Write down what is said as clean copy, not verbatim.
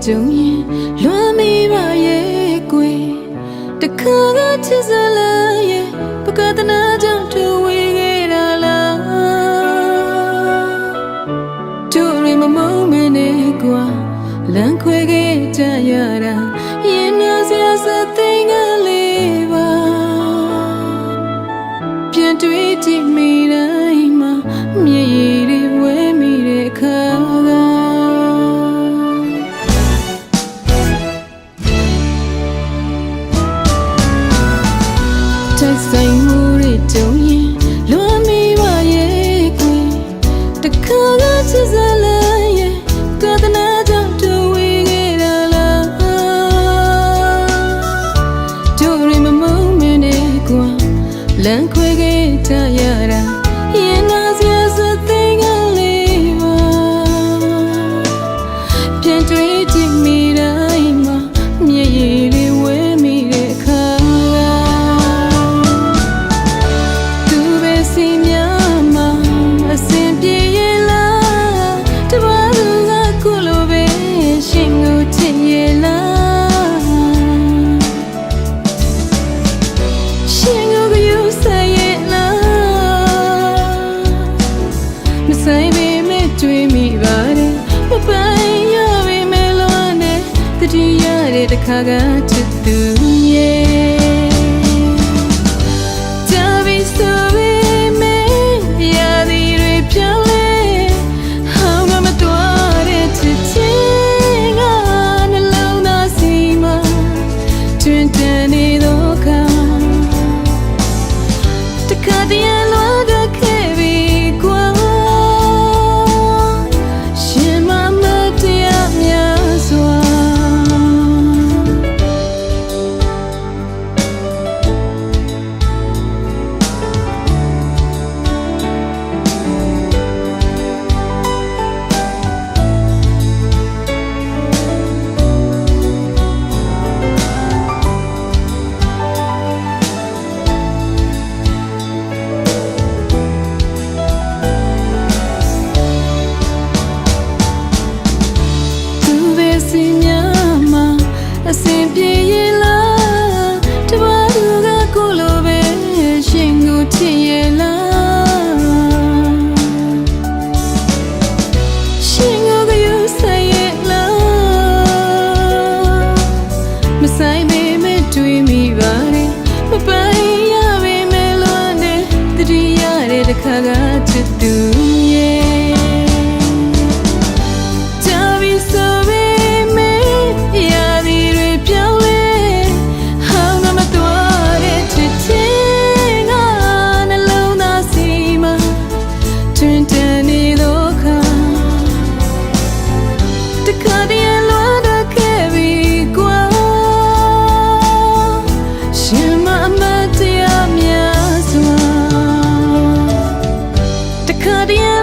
ကြုံရင်လွမ်းမိပါရဲ့ကွယ်တခါကချစ်စလားရဲ့ပကတနာကြောင့်တူဝေးခဲ့တာလားတို့ရမမုန်းမနဲ့ကွာလမ်းခွဲခဲ့ကြရတာရင်နာစရာစသိငါလေးပါပြန်တွေ့ကြည့်မိတိုင်းမှာမျက်ရည်တွေဝဲမိတဲ့အခါကတိုက်ဆိုင်မှုတွေကြုံရင်လွမ်းမိပါရဲ့ကွယ်တခါကချစ်စလားရဲ့ကသနာကြောင့်တူဝေးခဲ့တာလားတို့ရမမုန်းမနဲ့ကွာလမ်းခွဲခဲ့ကြရတာရင်နာစရာစသိငါလေးပါပြန်တွေ့ကြည့်မိတိုင်းမှာမျက်ရည်တွေဝဲမိတဲ့အခါသူပဲစီများမှာအစင်ပြေရဲ့လားတပါးသူကခုလိုပဲရှင်ကိုချစ်ရဲ့လားရှင်ကိုယူဆိုင်ရဲ့လားမဆိုင်ပေမဲ့တွေ့မိပါတယ်မပိုင်ရပေမဲ့လွန်တဲ့တတိယတဲ့တစ်ခါကချစ်သူရဲ့အစင်ပြေရဲ့လားတပါးသူကကိုလိုပဲရှင်ကိုချစ်ရဲ့လားရှင်ကိုယူဆိုင်ရဲ့လားမဆိုင်ပေမဲ့တွေ့မိပါတယ်မပိုင်ရပေမဲ့လွန်တဲ့တတိယတဲ့တစ်ခါကချစ်သူရဲ့the